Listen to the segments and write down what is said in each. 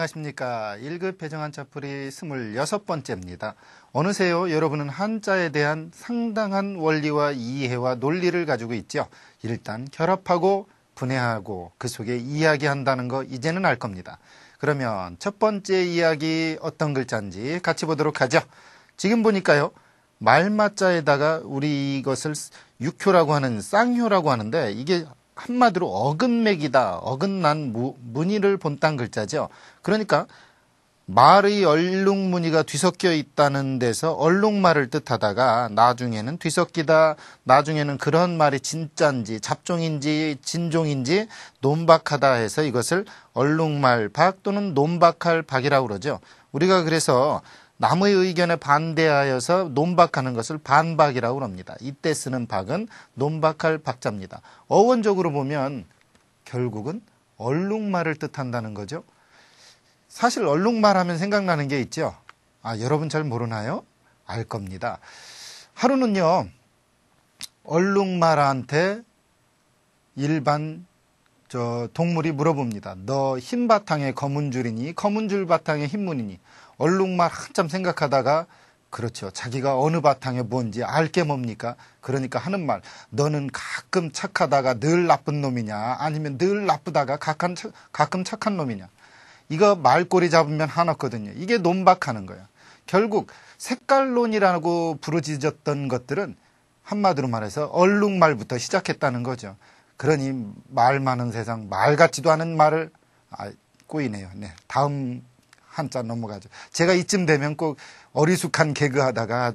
안녕하십니까. 1급 배정한자풀이 26번째입니다. 어느새요 여러분은 한자에 대한 상당한 원리와 이해와 논리를 가지고 있죠. 일단 결합하고 분해하고 그 속에 이야기한다는 거 이제는 알 겁니다. 그러면 첫 번째 이야기 어떤 글자인지 같이 보도록 하죠. 지금 보니까요. 말맞자에다가 우리 이것을 육효라고 하는 쌍효라고 하는데 이게 한마디로 어긋맥이다. 어긋난 무늬를 본딴 글자죠. 그러니까 말의 얼룩무늬가 뒤섞여 있다는 데서 얼룩말을 뜻하다가 나중에는 뒤섞이다. 나중에는 그런 말이 진짜인지 잡종인지 진종인지 논박하다 해서 이것을 얼룩말박 또는 논박할 박이라고 그러죠. 우리가 그래서 남의 의견에 반대하여서 논박하는 것을 반박이라고 합니다. 이때 쓰는 박은 논박할 박자입니다. 어원적으로 보면 결국은 얼룩말을 뜻한다는 거죠. 사실 얼룩말 하면 생각나는 게 있죠. 여러분 잘 모르나요? 알 겁니다. 하루는요. 얼룩말한테 일반 동물이 물어봅니다. 너 흰 바탕에 검은 줄이니 검은 줄 바탕에 흰무늬니 얼룩말 한참 생각하다가 그렇죠. 자기가 어느 바탕에 뭔지 알 게 뭡니까? 그러니까 하는 말 너는 가끔 착하다가 늘 나쁜 놈이냐 아니면 늘 나쁘다가 가끔 착한 놈이냐. 이거 말꼬리 잡으면 하나거든요. 이게 논박하는 거야. 결국 색깔론이라고 부르짖었던 것들은 한마디로 말해서 얼룩말부터 시작했다는 거죠. 그러니 말 많은 세상 말 같지도 않은 말을 꼬이네요. 네, 다음 한자 넘어가죠. 제가 이쯤 되면 꼭 어리숙한 개그 하다가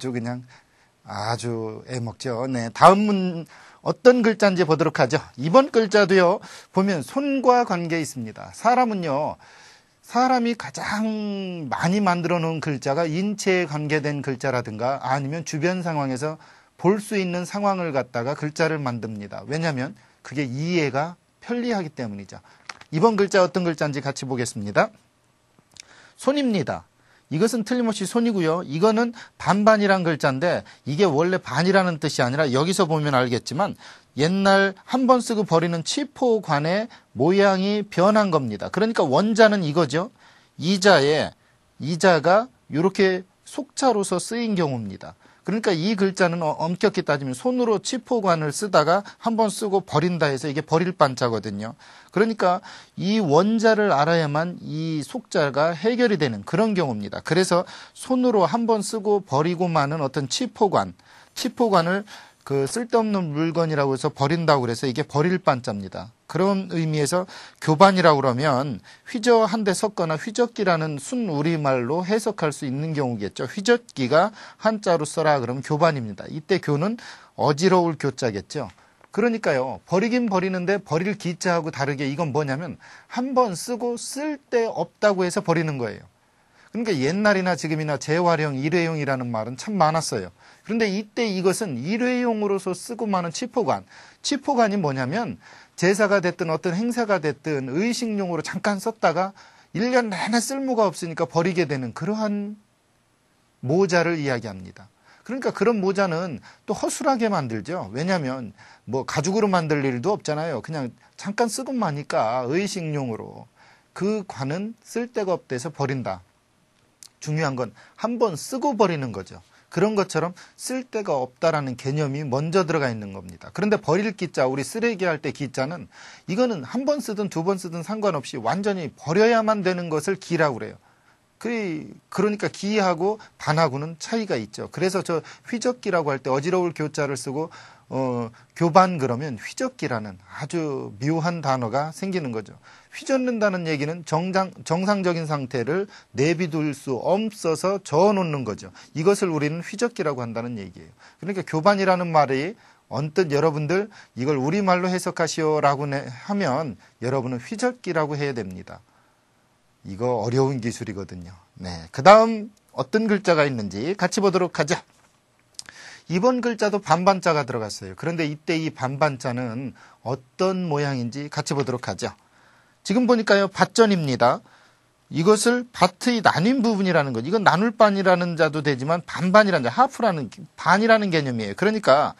아주 애먹죠. 네, 다음은 어떤 글자인지 보도록 하죠. 이번 글자도요. 보면 손과 관계 있습니다. 사람이 가장 많이 만들어 놓은 글자가 인체에 관계된 글자라든가 아니면 주변 상황에서 볼 수 있는 상황을 갖다가 글자를 만듭니다. 왜냐하면 그게 이해가 편리하기 때문이죠. 이번 글자 어떤 글자인지 같이 보겠습니다. 손입니다. 이것은 틀림없이 손이고요. 이거는 반반이란 글자인데 이게 원래 반이라는 뜻이 아니라 여기서 보면 알겠지만 옛날 한 번 쓰고 버리는 치포관의 모양이 변한 겁니다. 그러니까 원자는 이거죠. 이자가 이렇게 속자로서 쓰인 경우입니다. 그러니까 이 글자는 엄격히 따지면 손으로 치포관을 쓰다가 한번 쓰고 버린다 해서 이게 버릴 반자거든요. 그러니까 이 원자를 알아야만 이 속자가 해결이 되는 그런 경우입니다. 그래서 손으로 한번 쓰고 버리고 마는 어떤 치포관을 그 쓸데없는 물건이라고 해서 버린다고 그래서 이게 버릴 반자입니다. 그런 의미에서 교반이라고 그러면 휘저 한 대 섞거나 휘젓기라는 순 우리말로 해석할 수 있는 경우겠죠. 휘젓기가 한자로 써라 그러면 교반입니다. 이때 교는 어지러울 교자겠죠. 그러니까요. 버리긴 버리는데 버릴 기자하고 다르게 이건 뭐냐면 한 번 쓰고 쓸데없다고 해서 버리는 거예요. 그러니까 옛날이나 지금이나 재활용, 일회용이라는 말은 참 많았어요. 그런데 이때 이것은 일회용으로서 쓰고 마는 치포관이 뭐냐면 제사가 됐든 어떤 행사가 됐든 의식용으로 잠깐 썼다가 1년 내내 쓸모가 없으니까 버리게 되는 그러한 모자를 이야기합니다. 그러니까 그런 모자는 또 허술하게 만들죠. 왜냐하면 뭐 가죽으로 만들 일도 없잖아요. 그냥 잠깐 쓰고 마니까 의식용으로 그 관은 쓸데가 없대서 버린다. 중요한 건 한 번 쓰고 버리는 거죠. 그런 것처럼 쓸데가 없다라는 개념이 먼저 들어가 있는 겁니다. 그런데 버릴 기자, 우리 쓰레기 할 때 기자는 이거는 한 번 쓰든 두 번 쓰든 상관없이 완전히 버려야만 되는 것을 기라고 그래요. 그러니까 기하고 반하고는 차이가 있죠. 그래서 저 휘젓기라고 할 때 어지러울 교자를 쓰고 교반 그러면 휘젓기라는 아주 묘한 단어가 생기는 거죠. 휘젓는다는 얘기는 정상적인 상태를 내비둘 수 없어서 저어놓는 거죠. 이것을 우리는 휘젓기라고 한다는 얘기예요. 그러니까 교반이라는 말이 언뜻 여러분들 이걸 우리말로 해석하시오라고 하면 여러분은 휘젓기라고 해야 됩니다. 이거 어려운 기술이거든요. 네, 그 다음 어떤 글자가 있는지 같이 보도록 하죠. 이번 글자도 반반자가 들어갔어요. 그런데 이때 이 반반자는 어떤 모양인지 같이 보도록 하죠. 지금 보니까요. 밭전입니다. 이것을 밭의 나뉜 부분이라는 것. 이건 나눌반이라는 자도 되지만 반반이라는 자, 하프라는 반이라는 개념이에요. 그러니까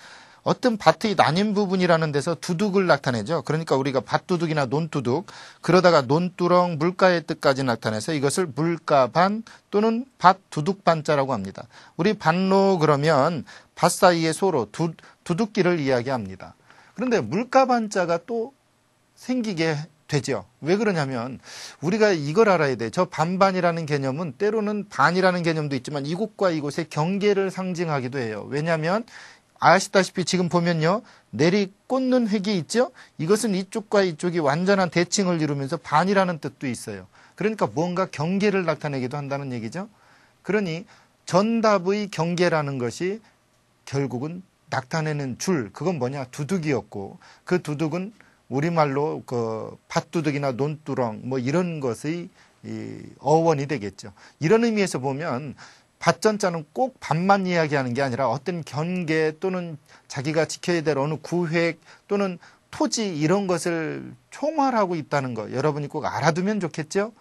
어떤 밭의 나뉜 부분이라는 데서 두둑을 나타내죠. 그러니까 우리가 밭두둑이나 논두둑, 그러다가 논두렁, 물가의 뜻까지 나타내서 이것을 물가반 또는 밭두둑반자라고 합니다. 우리 반로 그러면 밭 사이의 소로 두둑길을 이야기합니다. 그런데 물가반자가 또 생기게 되죠. 왜 그러냐면 우리가 이걸 알아야 돼. 저 반반이라는 개념은 때로는 반이라는 개념도 있지만 이곳과 이곳의 경계를 상징하기도 해요. 왜냐하면 아시다시피 지금 보면요. 내리 꽂는 획이 있죠. 이것은 이쪽과 이쪽이 완전한 대칭을 이루면서 반이라는 뜻도 있어요. 그러니까 뭔가 경계를 나타내기도 한다는 얘기죠. 그러니 전답의 경계라는 것이 결국은 나타내는 줄, 그건 뭐냐? 두둑이었고 그 두둑은 우리말로 그 밭두둑이나 논두렁 뭐 이런 것의 어원이 되겠죠. 이런 의미에서 보면 밭전자는 꼭 밭만 이야기하는 게 아니라 어떤 경계 또는 자기가 지켜야 될 어느 구획 또는 토지 이런 것을 총괄하고 있다는 거 여러분이 꼭 알아두면 좋겠죠.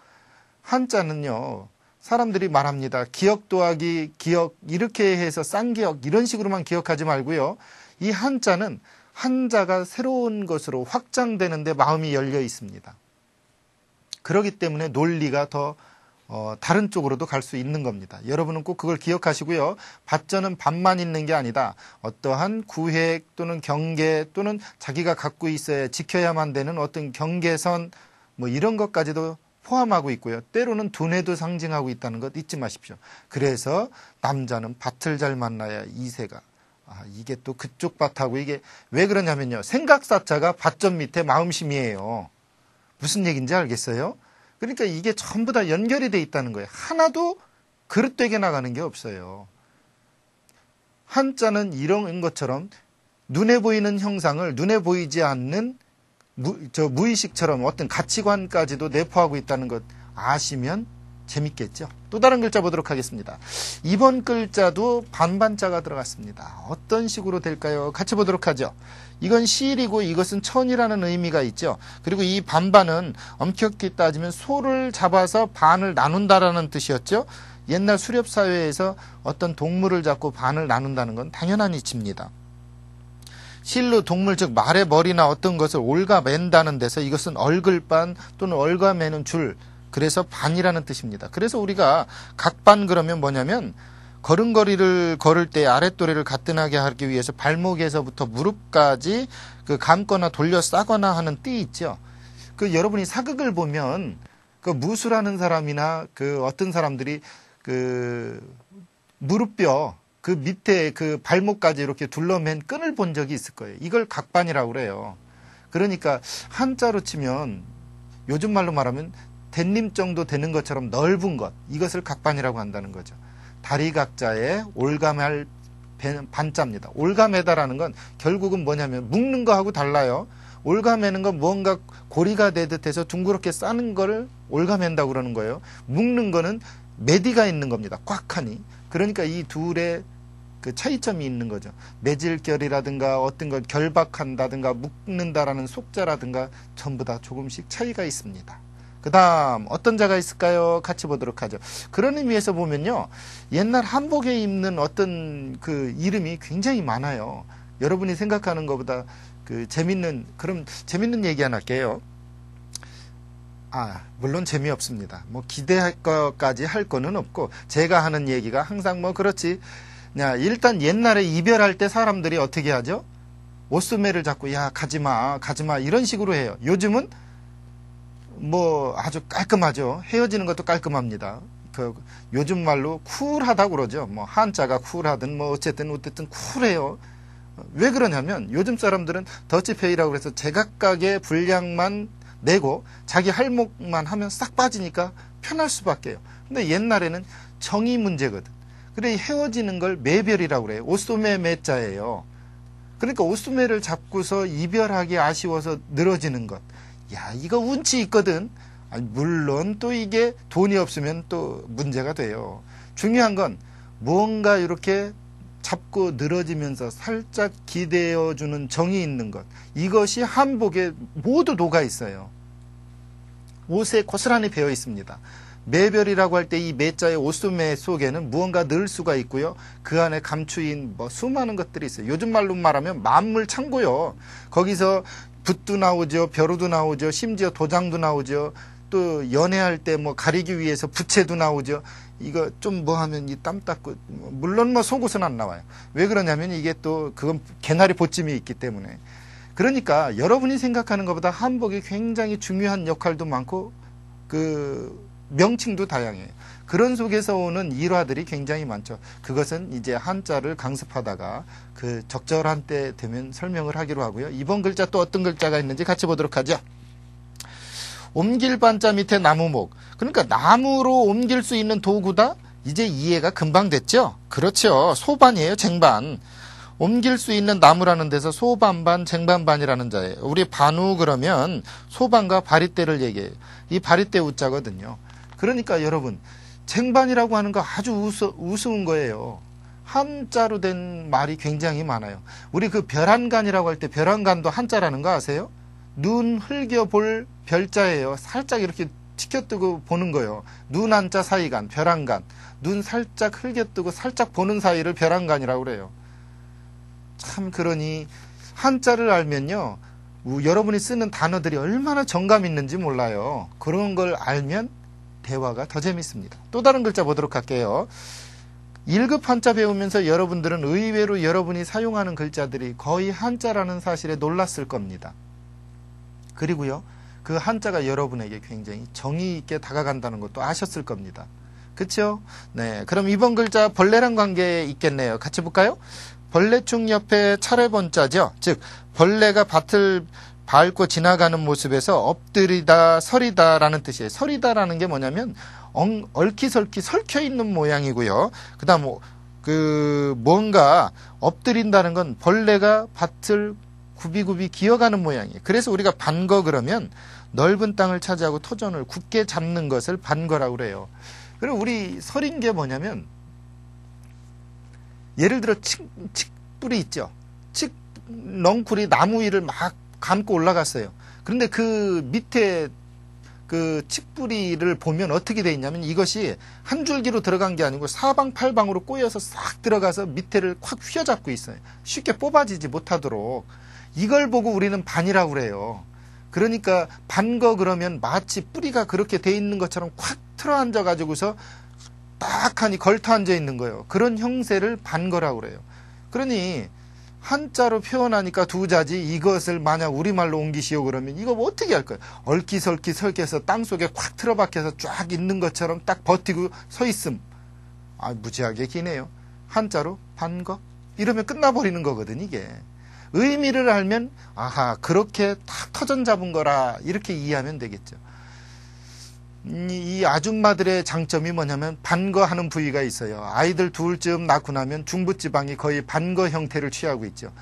한자는요. 사람들이 말합니다. 기억 더하기 기억 이렇게 해서 쌍기억 이런 식으로만 기억하지 말고요. 이 한자는 한자가 새로운 것으로 확장되는데 마음이 열려 있습니다. 그렇기 때문에 논리가 더 다른 쪽으로도 갈 수 있는 겁니다. 여러분은 꼭 그걸 기억하시고요. 밭전은 밭만 있는 게 아니다. 어떠한 구획 또는 경계 또는 자기가 갖고 있어야 지켜야만 되는 어떤 경계선 뭐 이런 것까지도 포함하고 있고요. 때로는 두뇌도 상징하고 있다는 것 잊지 마십시오. 그래서 남자는 밭을 잘 만나야 이세가 이게 또 그쪽 밭하고 이게 왜 그러냐면요. 생각사자가 밭전 밑에 마음심이에요. 무슨 얘기인지 알겠어요? 그러니까 이게 전부 다 연결이 돼 있다는 거예요. 하나도 그릇되게 나가는 게 없어요. 한자는 이런 것처럼 눈에 보이는 형상을 눈에 보이지 않는 무의식처럼 어떤 가치관까지도 내포하고 있다는 것 아시면 재밌겠죠. 또 다른 글자 보도록 하겠습니다. 이번 글자도 반반자가 들어갔습니다. 어떤 식으로 될까요? 같이 보도록 하죠. 이건 시일이고 이것은 천이라는 의미가 있죠. 그리고 이 반반은 엄격히 따지면 소를 잡아서 반을 나눈다라는 뜻이었죠. 옛날 수렵사회에서 어떤 동물을 잡고 반을 나눈다는 건 당연한 이치입니다. 실로 동물 즉 말의 머리나 어떤 것을 옮아맨다는 데서 이것은 얼글반 또는 얽어매는 줄 그래서 반이라는 뜻입니다. 그래서 우리가 각반 그러면 뭐냐면 걸음걸이를 걸을 때 아랫도리를 가뿐하게 하기 위해서 발목에서부터 무릎까지 그 감거나 돌려 싸거나 하는 띠 있죠. 그 여러분이 사극을 보면 그 무술하는 사람이나 그 어떤 사람들이 그 무릎뼈 그 밑에 그 발목까지 이렇게 둘러맨 끈을 본 적이 있을 거예요. 이걸 각반이라고 그래요. 그러니까 한자로 치면 요즘 말로 말하면 댄님 정도 되는 것처럼 넓은 것 이것을 각반이라고 한다는 거죠. 다리 각자에 올가매할 반자입니다. 올가매다라는 건 결국은 뭐냐면 묶는 거하고 달라요. 올가매는 건 뭔가 고리가 되듯해서 둥그렇게 싸는 거를 올가맨다고 그러는 거예요. 묶는 거는 매디가 있는 겁니다. 꽉하니. 그러니까 이 둘의 그 차이점이 있는 거죠. 매질결이라든가 어떤 걸 결박한다든가 묶는다라는 속자라든가 전부 다 조금씩 차이가 있습니다. 그 다음 어떤 자가 있을까요? 같이 보도록 하죠. 그런 의미에서 보면요. 옛날 한복에 입는 어떤 그 이름이 굉장히 많아요. 여러분이 생각하는 것보다 그 그럼 재밌는 얘기 하나 할게요. 물론 재미없습니다. 뭐 기대할 것까지 할 거는 없고 제가 하는 얘기가 항상 뭐 그렇지. 일단 옛날에 이별할 때 사람들이 어떻게 하죠? 옷소매를 잡고 야 가지마 이런 식으로 해요. 요즘은 뭐 아주 깔끔하죠. 헤어지는 것도 깔끔합니다. 요즘 말로 쿨하다고 그러죠. 뭐 한자가 쿨하든 뭐 어쨌든 쿨해요. 왜 그러냐면 요즘 사람들은 더치페이라고 해서 제각각의 분량만 내고 자기 할목만 하면 싹 빠지니까 편할 수밖에요. 근데 옛날에는 정의 문제거든. 그래 헤어지는 걸 매별이라고 그래요. 옷소매 매자예요. 그러니까 옷소매를 잡고서 이별하기 아쉬워서 늘어지는 것. 야, 이거 운치 있거든. 물론 또 이게 돈이 없으면 또 문제가 돼요. 중요한 건 뭔가 이렇게 잡고 늘어지면서 살짝 기대어주는 정이 있는 것. 이것이 한복에 모두 녹아 있어요. 옷에 고스란히 배어 있습니다. 매별이라고 할 때 이 매자의 오수매 속에는 무언가 넣을 수가 있고요. 그 안에 감추인 뭐 수많은 것들이 있어요. 요즘 말로 말하면 만물 창고요. 거기서 붓도 나오죠. 벼루도 나오죠. 심지어 도장도 나오죠. 또 연애할 때 뭐 가리기 위해서 부채도 나오죠. 이거 좀 뭐 하면 이 땀 닦고, 물론 뭐 속옷은 안 나와요. 왜 그러냐면 이게 또 그건 개나리 보찜이 있기 때문에. 그러니까 여러분이 생각하는 것보다 한복이 굉장히 중요한 역할도 많고 그 명칭도 다양해요. 그런 속에서 오는 일화들이 굉장히 많죠. 그것은 이제 한자를 강습하다가 그 적절한 때 되면 설명을 하기로 하고요. 이번 글자 또 어떤 글자가 있는지 같이 보도록 하죠. 옮길 반자 밑에 나무목. 그러니까 나무로 옮길 수 있는 도구다? 이제 이해가 금방 됐죠? 그렇죠. 소반이에요. 쟁반. 옮길 수 있는 나무라는 데서 소반반, 쟁반반이라는 자예요. 우리 반우 그러면 소반과 바리떼를 얘기해요. 이 바리떼 우자거든요. 그러니까 여러분, 쟁반이라고 하는 거 아주 우스운 거예요. 한자로 된 말이 굉장히 많아요. 우리 그 별안간이라고 할 때 별안간도 한자라는 거 아세요? 눈 흘겨볼 별자예요. 살짝 이렇게 치켜뜨고 보는 거예요. 눈 한자 사이간, 별안간. 눈 살짝 흘겨뜨고 살짝 보는 사이를 별안간이라고 그래요. 참 그러니 한자를 알면요. 여러분이 쓰는 단어들이 얼마나 정감 있는지 몰라요. 그런 걸 알면 대화가 더 재밌습니다. 또 다른 글자 보도록 할게요. 1급 한자 배우면서 여러분들은 의외로 여러분이 사용하는 글자들이 거의 한자라는 사실에 놀랐을 겁니다. 그리고요. 그 한자가 여러분에게 굉장히 정의 있게 다가간다는 것도 아셨을 겁니다. 그렇죠? 네, 그럼 이번 글자 벌레랑 관계 있겠네요. 같이 볼까요? 벌레충 옆에 차례번자죠. 즉 벌레가 밭을 밟고 지나가는 모습에서 엎드리다 서리다라는 뜻이에요. 서리다라는 게 뭐냐면 얽히설키 설켜 있는 모양이고요. 그다음 뭔가 엎드린다는 건 벌레가 밭을 굽이굽이 기어가는 모양이에요. 그래서 우리가 반거 그러면 넓은 땅을 차지하고 토전을 굳게 잡는 것을 반거라고 그래요. 그리고 우리 설인 게 뭐냐면 예를 들어 칡뿌리 있죠. 칡넝쿨이 나무 위를 막 감고 올라갔어요. 그런데 그 밑에 그 칡뿌리를 보면 어떻게 돼 있냐면 이것이 한 줄기로 들어간 게 아니고 사방팔방으로 꼬여서 싹 들어가서 밑에를 콱 휘어잡고 있어요. 쉽게 뽑아지지 못하도록. 이걸 보고 우리는 반이라고 그래요. 그러니까 반거 그러면 마치 뿌리가 그렇게 돼 있는 것처럼 콱 틀어 앉아 가지고서 딱 하니 걸터 앉아 있는 거예요. 그런 형세를 반거라고 그래요. 그러니 한자로 표현하니까 두 자지 이것을 만약 우리말로 옮기시오 그러면 이거 뭐 어떻게 할 거예요? 얽히설키 설켜서 땅속에 콱 틀어박혀서 쫙 있는 것처럼 딱 버티고 서 있음. 아, 무지하게 기네요. 한자로 반거? 이러면 끝나버리는 거거든 이게. 의미를 알면 아하 그렇게 탁 터전 잡은 거라 이렇게 이해하면 되겠죠. 이 아줌마들의 장점이 뭐냐면 반거하는 부위가 있어요. 아이들 둘쯤 낳고 나면 중부지방이 거의 반거 형태를 취하고 있죠.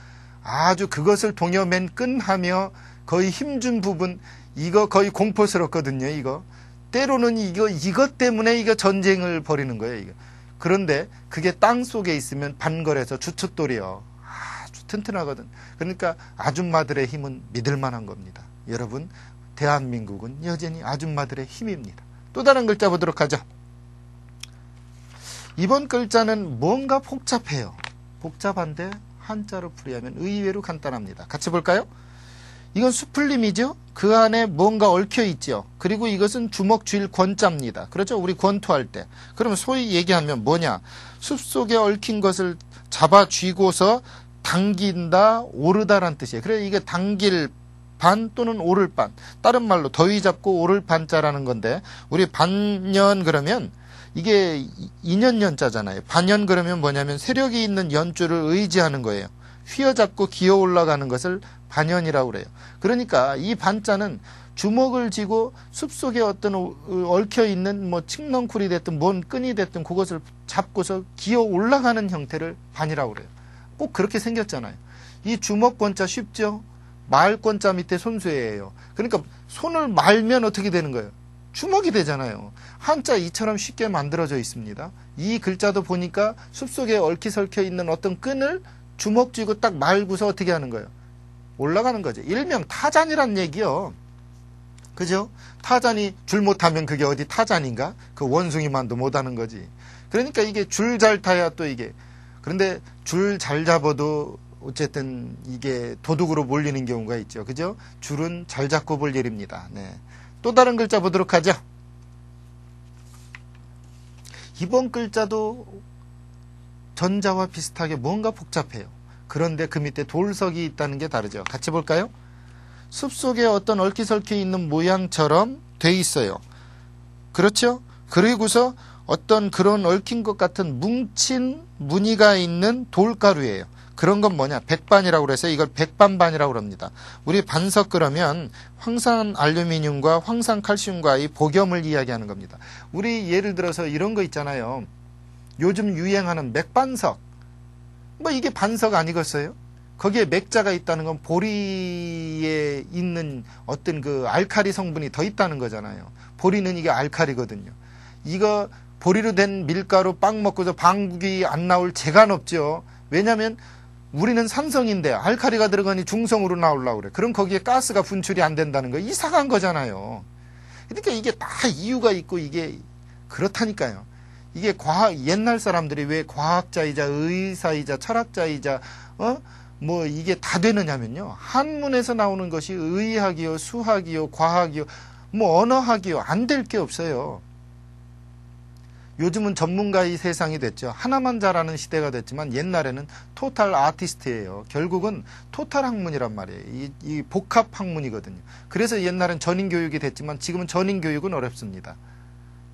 아주 그것을 동여맨 끈하며 거의 힘준 부분 이거 거의 공포스럽거든요. 이거 때로는 이것 때문에 이거 전쟁을 벌이는 거예요. 이거. 그런데 그게 땅 속에 있으면 반거래서 주춧돌이요. 아주 튼튼하거든. 그러니까 아줌마들의 힘은 믿을 만한 겁니다. 여러분 대한민국은 여전히 아줌마들의 힘입니다. 또 다른 글자 보도록 하죠. 이번 글자는 뭔가 복잡해요. 복잡한데 한자로 풀이하면 의외로 간단합니다. 같이 볼까요? 이건 수풀림이죠. 그 안에 뭔가 얽혀 있죠. 그리고 이것은 주먹 쥘 권자입니다. 그렇죠? 우리 권투할 때. 그러면 소위 얘기하면 뭐냐? 숲속에 얽힌 것을 잡아 쥐고서 당긴다, 오르다라는 뜻이에요. 그래서 이게 당길 반 또는 오를 반. 다른 말로 더위 잡고 오를 반자라는 건데 우리 반년 그러면 이게 2년년자잖아요. 반년 그러면 뭐냐면 세력이 있는 연줄을 의지하는 거예요. 휘어잡고 기어 올라가는 것을 반연이라고 그래요. 그러니까 이 반자는 주먹을 쥐고 숲속에 어떤 얽혀 있는 뭐 칡넝쿨이 됐든 뭔 끈이 됐든 그것을 잡고서 기어 올라가는 형태를 반이라고 그래요. 꼭 그렇게 생겼잖아요. 이 주먹권자 쉽죠? 말권자 밑에 손수예요. 그러니까 손을 말면 어떻게 되는 거예요? 주먹이 되잖아요. 한자 이처럼 쉽게 만들어져 있습니다. 이 글자도 보니까 숲속에 얽히설켜 있는 어떤 끈을 주먹 쥐고 딱 말고서 어떻게 하는 거예요? 올라가는 거죠. 일명 타잔이란 얘기요. 그죠? 타잔이 줄 못하면 그게 어디 타잔인가? 그 원숭이만도 못하는 거지. 그러니까 이게 줄 잘 타야 또 이게. 그런데 줄 잘 잡아도 어쨌든 이게 도둑으로 몰리는 경우가 있죠. 그죠? 줄은 잘 잡고 볼 일입니다. 네. 또 다른 글자 보도록 하죠. 이번 글자도 전자와 비슷하게 뭔가 복잡해요. 그런데 그 밑에 돌석이 있다는 게 다르죠. 같이 볼까요? 숲속에 어떤 얽히설키 있는 모양처럼 돼 있어요. 그렇죠? 그리고서 어떤 그런 얽힌 것 같은 뭉친 무늬가 있는 돌가루예요. 그런 건 뭐냐? 백반이라고 그래서 이걸 백반반이라고 합니다. 우리 반석 그러면 황산 알루미늄과 황산 칼슘과의 복염을 이야기하는 겁니다. 우리 예를 들어서 이런 거 있잖아요. 요즘 유행하는 맥반석. 뭐 이게 반석 아니겠어요? 거기에 맥자가 있다는 건 보리에 있는 어떤 그 알칼리 성분이 더 있다는 거잖아요. 보리는 이게 알칼리거든요. 이거 보리로 된 밀가루 빵 먹고서 방귀 안 나올 재간 없죠. 왜냐하면 우리는 산성인데 알칼리가 들어가니 중성으로 나오려고 그래. 그럼 거기에 가스가 분출이 안 된다는 거 이상한 거잖아요. 그러니까 이게 다 이유가 있고 이게 그렇다니까요. 이게 옛날 사람들이 왜 과학자이자 의사이자 철학자이자 뭐 이게 다 되느냐면요. 한문에서 나오는 것이 의학이요, 수학이요, 과학이요, 뭐 언어학이요. 안 될 게 없어요. 요즘은 전문가의 세상이 됐죠. 하나만 잘하는 시대가 됐지만 옛날에는 토탈 아티스트예요. 결국은 토탈 학문이란 말이에요. 이 복합 학문이거든요. 그래서 옛날엔 전인 교육이 됐지만 지금은 전인 교육은 어렵습니다.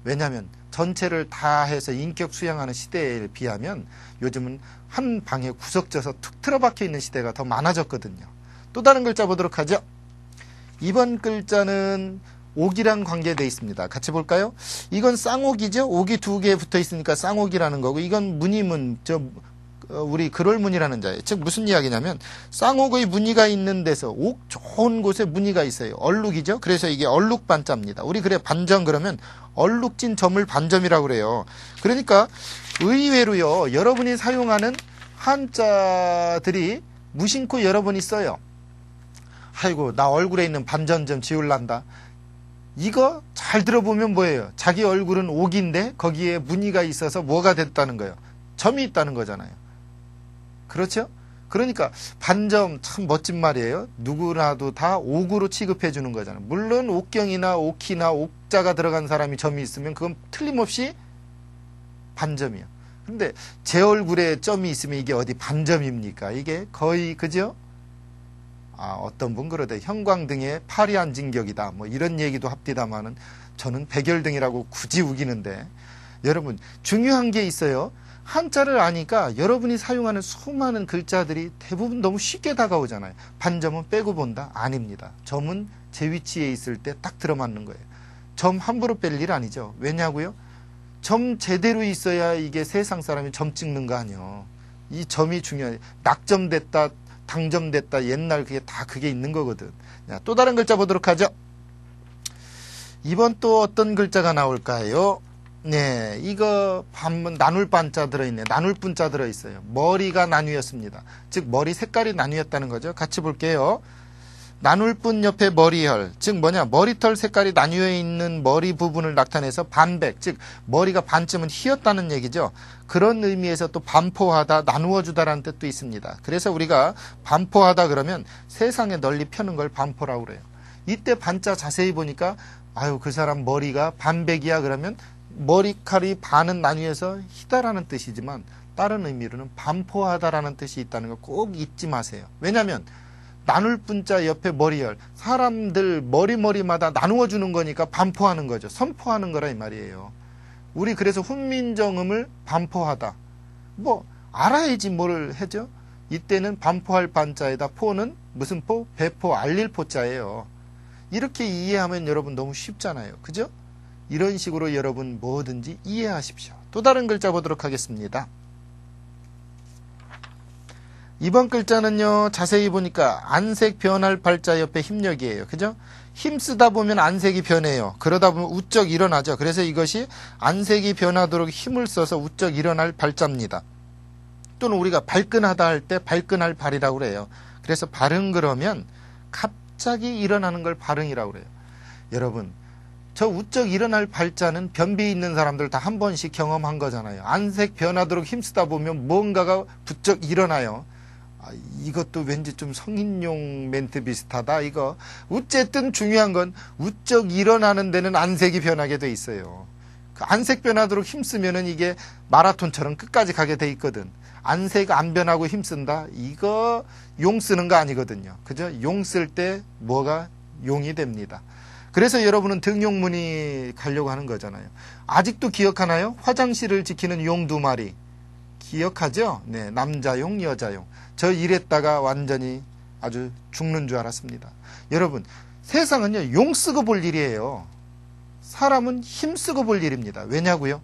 왜냐하면 전체를 다 해서 인격 수양하는 시대에 비하면 요즘은 한 방에 구석져서 툭 틀어박혀 있는 시대가 더 많아졌거든요. 또 다른 글자 보도록 하죠. 이번 글자는 옥이랑 관계되어 있습니다. 같이 볼까요? 이건 쌍옥이죠. 옥이 두 개 붙어 있으니까 쌍옥이라는 거고, 이건 무늬문, 우리 그롤무늬라는 자예요. 즉 무슨 이야기냐면 쌍옥의 무늬가 있는 데서 옥 좋은 곳에 무늬가 있어요. 얼룩이죠. 그래서 이게 얼룩반자입니다. 우리 그래 반점 그러면 얼룩진 점을 반점이라고 그래요. 그러니까 의외로요, 여러분이 사용하는 한자들이 무심코 여러 번 있어요. 아이고 나 얼굴에 있는 반점 좀 지울란다. 이거 잘 들어보면 뭐예요? 자기 얼굴은 옥인데 거기에 무늬가 있어서 뭐가 됐다는 거예요? 점이 있다는 거잖아요. 그렇죠? 그러니까 반점 참 멋진 말이에요. 누구라도 다 옥으로 취급해 주는 거잖아요. 물론 옥경이나 옥희나 옥자가 들어간 사람이 점이 있으면 그건 틀림없이 반점이에요. 근데 제 얼굴에 점이 있으면 이게 어디 반점입니까? 이게 거의 그죠? 어떤 분 그러대 형광등에 팔이 앉은 격이다 뭐 이런 얘기도 합디다마는 저는 백열등이라고 굳이 우기는데, 여러분 중요한 게 있어요. 한자를 아니까 여러분이 사용하는 수많은 글자들이 대부분 너무 쉽게 다가오잖아요. 반점은 빼고 본다? 아닙니다. 점은 제 위치에 있을 때 딱 들어맞는 거예요. 점 함부로 뺄 일 아니죠. 왜냐고요? 점 제대로 있어야 이게 세상 사람이 점 찍는 거 아니에요. 이 점이 중요해요. 낙점됐다 당점됐다 옛날 그게 다 그게 있는 거거든. 자, 또 다른 글자 보도록 하죠. 이번 또 어떤 글자가 나올까요? 네, 이거 나눌 반자 들어있네. 나눌 분자 들어있어요. 머리가 나뉘었습니다. 즉 머리 색깔이 나뉘었다는 거죠. 같이 볼게요. 나눌 분 옆에 머리혈, 즉 뭐냐, 머리털 색깔이 나뉘어 있는 머리 부분을 나타내서 반백, 즉 머리가 반쯤은 휘었다는 얘기죠. 그런 의미에서 또 반포하다, 나누어 주다라는 뜻도 있습니다. 그래서 우리가 반포하다 그러면 세상에 널리 펴는 걸 반포라고 그래요. 이때 반자 자세히 보니까 아유 그 사람 머리가 반백이야 그러면 머리칼이 반은 나뉘어서 희다라는 뜻이지만 다른 의미로는 반포하다라는 뜻이 있다는 거 꼭 잊지 마세요. 왜냐하면 나눌 분자 옆에 머리열, 사람들 머리마다 나누어 주는 거니까 반포하는 거죠. 선포하는 거라 이 말이에요. 우리 그래서 훈민정음을 반포하다. 뭐 알아야지 뭘 하죠. 이때는 반포할 반자에다 포는 무슨 포? 배포, 알릴 포자예요. 이렇게 이해하면 여러분 너무 쉽잖아요. 그죠? 이런 식으로 여러분 뭐든지 이해하십시오. 또 다른 글자 보도록 하겠습니다. 이번 글자는요, 자세히 보니까 안색 변할 발자 옆에 힘력이에요. 그죠? 힘쓰다 보면 안색이 변해요. 그러다 보면 우쩍 일어나죠. 그래서 이것이 안색이 변하도록 힘을 써서 우쩍 일어날 발자입니다. 또는 우리가 발끈하다 할 때 발끈할 발이라고 그래요. 그래서 발흥 그러면 갑자기 일어나는 걸 발흥이라고 그래요. 여러분, 저 우쩍 일어날 발자는 변비 있는 사람들 다 한 번씩 경험한 거잖아요. 안색 변하도록 힘쓰다 보면 뭔가가 부쩍 일어나요. 이것도 왠지 좀 성인용 멘트 비슷하다 이거. 어쨌든 중요한 건 우쩍 일어나는 데는 안색이 변하게 돼 있어요. 그 안색 변하도록 힘쓰면은 이게 마라톤처럼 끝까지 가게 돼 있거든. 안색 안 변하고 힘쓴다? 이거 용 쓰는 거 아니거든요. 그죠? 용 쓸 때 뭐가 용이 됩니다. 그래서 여러분은 등용문이 가려고 하는 거잖아요. 아직도 기억하나요? 화장실을 지키는 용 2마리. 기억하죠? 네, 남자용, 여자용. 저 이랬다가 완전히 아주 죽는 줄 알았습니다. 여러분, 세상은요, 용 쓰고 볼 일이에요. 사람은 힘 쓰고 볼 일입니다. 왜냐고요?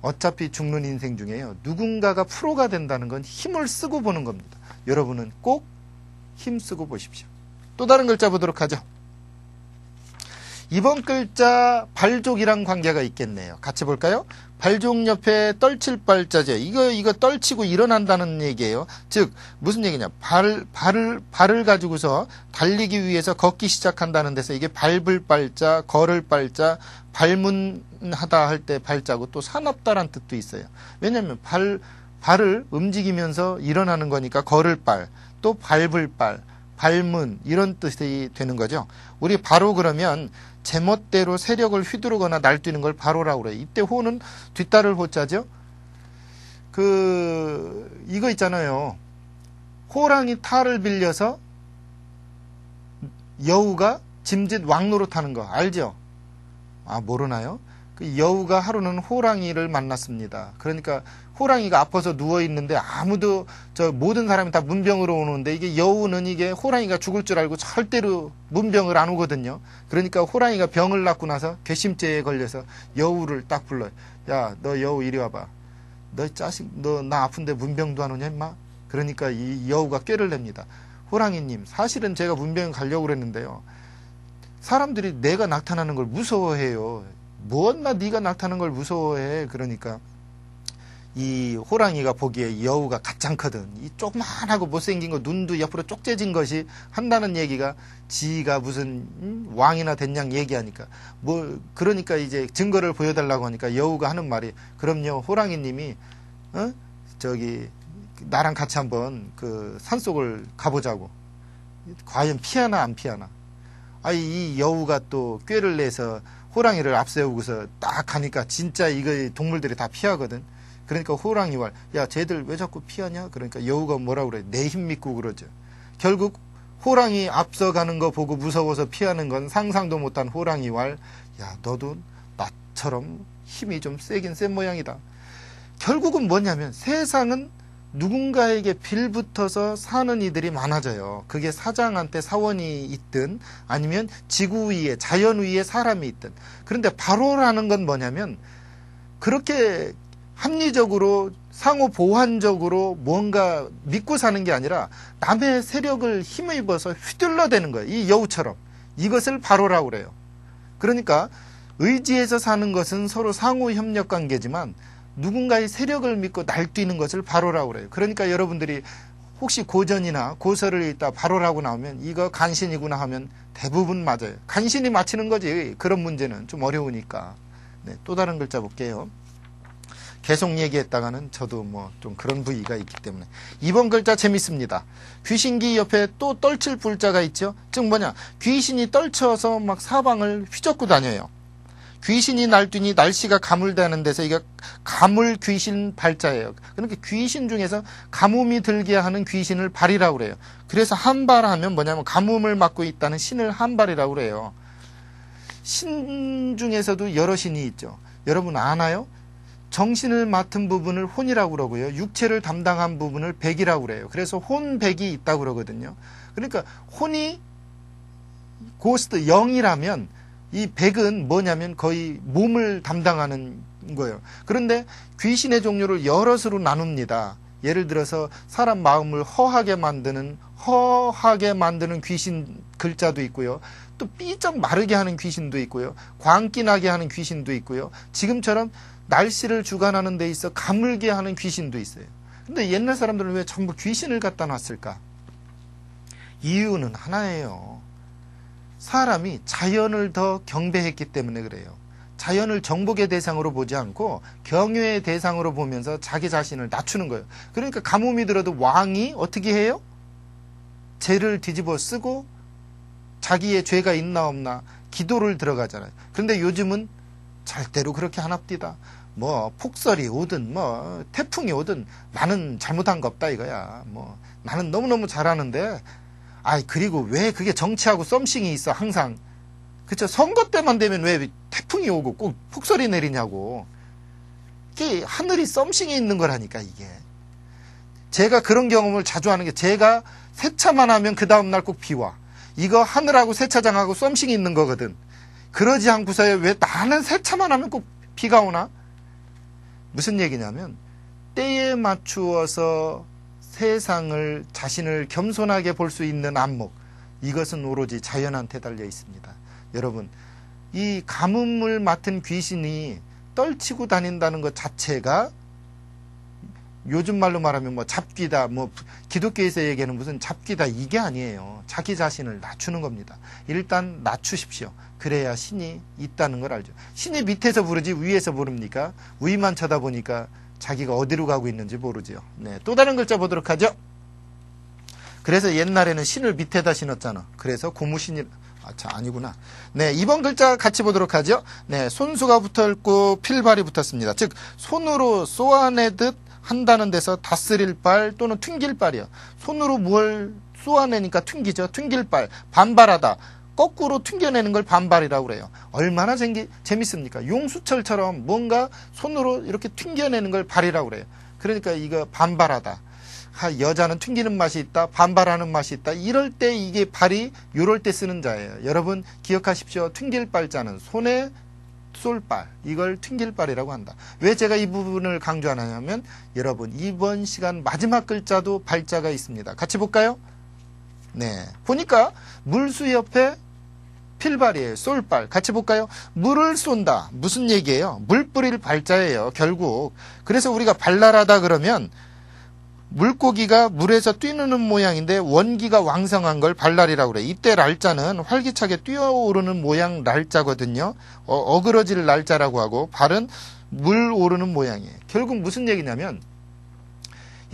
어차피 죽는 인생 중에요. 누군가가 프로가 된다는 건 힘을 쓰고 보는 겁니다. 여러분은 꼭 힘 쓰고 보십시오. 또 다른 글자 보도록 하죠. 이번 글자 발족이랑 관계가 있겠네요. 같이 볼까요? 발족 옆에 떨칠 발자죠. 이거 떨치고 일어난다는 얘기예요. 즉 무슨 얘기냐? 발을 가지고서 달리기 위해서 걷기 시작한다는 데서 이게 밟을 발자, 걸을 발자, 발문하다 할 때 발자고 또 사납다란 뜻도 있어요. 왜냐하면 발을 움직이면서 일어나는 거니까 걸을 발, 또 밟을 발, 발문 이런 뜻이 되는 거죠. 우리 바로 그러면 제멋대로 세력을 휘두르거나 날뛰는 걸 바로라고 그래요. 이때 호는 뒷달을 호자죠. 이거 있잖아요. 호랑이 탈을 빌려서 여우가 짐짓 왕노로 타는 거 알죠? 모르나요? 그 여우가 하루는 호랑이를 만났습니다. 그러니까 호랑이가 아파서 누워 있는데 아무도 모든 사람이 다 문병으로 오는데 이게 여우는 이게 호랑이가 죽을 줄 알고 절대로 문병을 안 오거든요. 그러니까 호랑이가 병을 낳고 나서 괘씸죄에 걸려서 여우를 딱 불러요. 야, 너 여우 이리 와봐. 너 자식, 너 나 아픈데 문병도 안 오냐 임마? 그러니까 이 여우가 꾀를 냅니다. 호랑이님, 사실은 제가 문병 가려고 그랬는데요. 사람들이 내가 나타나는 걸 무서워해요. 뭐나 네가 나타나는 걸 무서워해. 그러니까 이 호랑이가 보기에 여우가 가짱거든. 이 조그만하고 못생긴 거 눈도 옆으로 쪽재진 것이 한다는 얘기가 지가 무슨 왕이나 된양 얘기하니까 그러니까 이제 증거를 보여달라고 하니까 여우가 하는 말이 그럼요 호랑이님이 나랑 같이 한번 그 산속을 가보자고. 과연 피하나 안 피하나. 이 여우가 또 꾀를 내서 호랑이를 앞세우고서 딱 가니까 진짜 이거 동물들이 다 피하거든. 그러니까 호랑이 왈, 야 쟤들 왜 자꾸 피하냐? 그러니까 여우가 뭐라고 그래? 내 힘 믿고 그러죠. 결국 호랑이 앞서가는 거 보고 무서워서 피하는 건 상상도 못한 호랑이 왈, 야 너도 나처럼 힘이 좀 세긴 센 모양이다. 결국은 뭐냐면 세상은 누군가에게 빌붙어서 사는 이들이 많아져요. 그게 사장한테 사원이 있든 아니면 지구 위에 자연 위에 사람이 있든. 그런데 바로라는 건 뭐냐면 그렇게 합리적으로 상호 보완적으로 뭔가 믿고 사는 게 아니라 남의 세력을 힘입어서 휘둘러대는 거예요. 이 여우처럼. 이것을 바로라고 그래요. 그러니까 의지해서 사는 것은 서로 상호 협력 관계지만 누군가의 세력을 믿고 날뛰는 것을 바로라고 그래요. 그러니까 여러분들이 혹시 고전이나 고서를 읽다 바로라고 나오면 이거 간신이구나 하면 대부분 맞아요. 간신히 맞히는 거지. 그런 문제는 좀 어려우니까. 네, 또 다른 글자 볼게요. 계속 얘기했다가는 저도 좀 그런 부위가 있기 때문에. 이번 글자 재밌습니다. 귀신기 옆에 또 떨칠 불자가 있죠. 즉 뭐냐. 귀신이 떨쳐서 막 사방을 휘젓고 다녀요. 귀신이 날뛰니 날씨가 가물다는 데서 이게 가물 귀신 발자예요. 그러니까 귀신 중에서 가뭄이 들게 하는 귀신을 발이라고 그래요. 그래서 한발하면 뭐냐면 가뭄을 맡고 있다는 신을 한발이라고 그래요. 신 중에서도 여러 신이 있죠. 여러분 아나요? 정신을 맡은 부분을 혼이라고 그러고요. 육체를 담당한 부분을 백이라고 그래요. 그래서 혼백이 있다고 그러거든요. 그러니까 혼이 고스트 영이라면 이 백은 뭐냐면 거의 몸을 담당하는 거예요. 그런데 귀신의 종류를 여럿으로 나눕니다. 예를 들어서 사람 마음을 허하게 만드는 귀신 글자도 있고요. 또 삐쩍 마르게 하는 귀신도 있고요. 광기 나게 하는 귀신도 있고요. 지금처럼 날씨를 주관하는 데 있어 가물게 하는 귀신도 있어요. 근데 옛날 사람들은 왜 전부 귀신을 갖다 놨을까? 이유는 하나예요. 사람이 자연을 더 경배했기 때문에 그래요. 자연을 정복의 대상으로 보지 않고 경외의 대상으로 보면서 자기 자신을 낮추는 거예요. 그러니까 가뭄이 들어도 왕이 어떻게 해요? 죄를 뒤집어 쓰고 자기의 죄가 있나 없나 기도를 들어가잖아요. 그런데 요즘은 절대로 그렇게 안 합디다. 뭐 폭설이 오든 뭐 태풍이 오든 나는 잘못한 거 없다 이거야. 뭐 나는 너무너무 잘하는데 그리고 왜 그게 정치하고 썸씽이 있어 항상. 그쵸? 선거 때만 되면 왜 태풍이 오고 꼭 폭설이 내리냐고. 이게 하늘이 썸씽이 있는 거라니까 이게. 제가 그런 경험을 자주 하는 게 제가 세차만 하면 그 다음날 꼭 비 와. 이거 하늘하고 세차장하고 썸씽이 있는 거거든. 그러지 않고서야 왜 나는 세차만 하면 꼭 비가 오나? 무슨 얘기냐면 때에 맞추어서 세상을 자신을 겸손하게 볼 수 있는 안목, 이것은 오로지 자연한테 달려 있습니다. 여러분, 이 가뭄을 맡은 귀신이 떨치고 다닌다는 것 자체가 요즘 말로 말하면 뭐 잡귀다, 뭐 기독교에서 얘기하는 무슨 잡귀다, 이게 아니에요. 자기 자신을 낮추는 겁니다. 일단 낮추십시오. 그래야 신이 있다는 걸 알죠. 신이 밑에서 부르지 위에서 부릅니까? 위만 쳐다보니까 자기가 어디로 가고 있는지 모르죠. 네, 또 다른 글자 보도록 하죠. 그래서 옛날에는 신을 밑에다 신었잖아. 그래서 고무신이 아니구나. 네, 2번 글자 같이 보도록 하죠. 네, 손수가 붙어있고 필발이 붙었습니다. 즉 손으로 쏘아내듯 한다는 데서 다스릴 발 또는 튕길 발이요. 손으로 뭘 쏘아내니까 튕기죠. 튕길 발, 반발하다. 거꾸로 튕겨내는 걸 반발이라고 그래요. 얼마나 재밌습니까? 용수철처럼 뭔가 손으로 이렇게 튕겨내는 걸 발이라고 그래요. 그러니까 이거 반발하다. 여자는 튕기는 맛이 있다, 반발하는 맛이 있다. 이럴 때 이게 발이 요럴 때 쓰는 자예요. 여러분 기억하십시오. 튕길 발자는 손에 쏠 발, 이걸 튕길 발이라고 한다. 왜 제가 이 부분을 강조하냐면 여러분 이번 시간 마지막 글자도 발자가 있습니다. 같이 볼까요? 네, 보니까 물수 옆에 필발이에요. 쏠발. 같이 볼까요? 물을 쏜다. 무슨 얘기예요? 물 뿌릴 발자예요. 결국. 그래서 우리가 발랄하다 그러면 물고기가 물에서 뛰노는 모양인데 원기가 왕성한 걸 발랄이라고 그래요. 이때 날짜는 활기차게 뛰어오르는 모양 날짜거든요. 어그러질 날짜라고 하고 발은 물 오르는 모양이에요. 결국 무슨 얘기냐면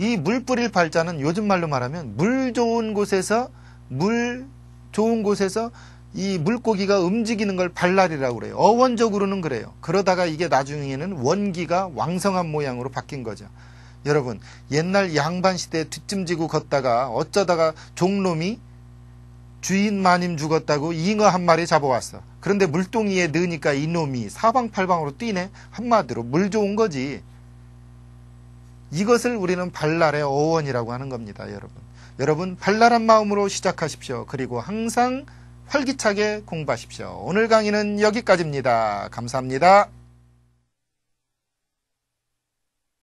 이 물 뿌릴 발자는 요즘 말로 말하면 물 좋은 곳에서 이 물고기가 움직이는 걸 발랄이라고 그래요. 어원적으로는 그래요. 그러다가 이게 나중에는 원기가 왕성한 모양으로 바뀐 거죠. 여러분, 옛날 양반 시대에 뒷짐지고 걷다가 어쩌다가 종놈이 주인 마님 죽었다고 잉어 한 마리 잡아왔어. 그런데 물동이에 넣으니까 이놈이 사방팔방으로 뛰네. 한마디로 물 좋은 거지. 이것을 우리는 발랄의 어원이라고 하는 겁니다. 여러분 발랄한 마음으로 시작하십시오. 그리고 항상 활기차게 공부하십시오. 오늘 강의는 여기까지입니다. 감사합니다.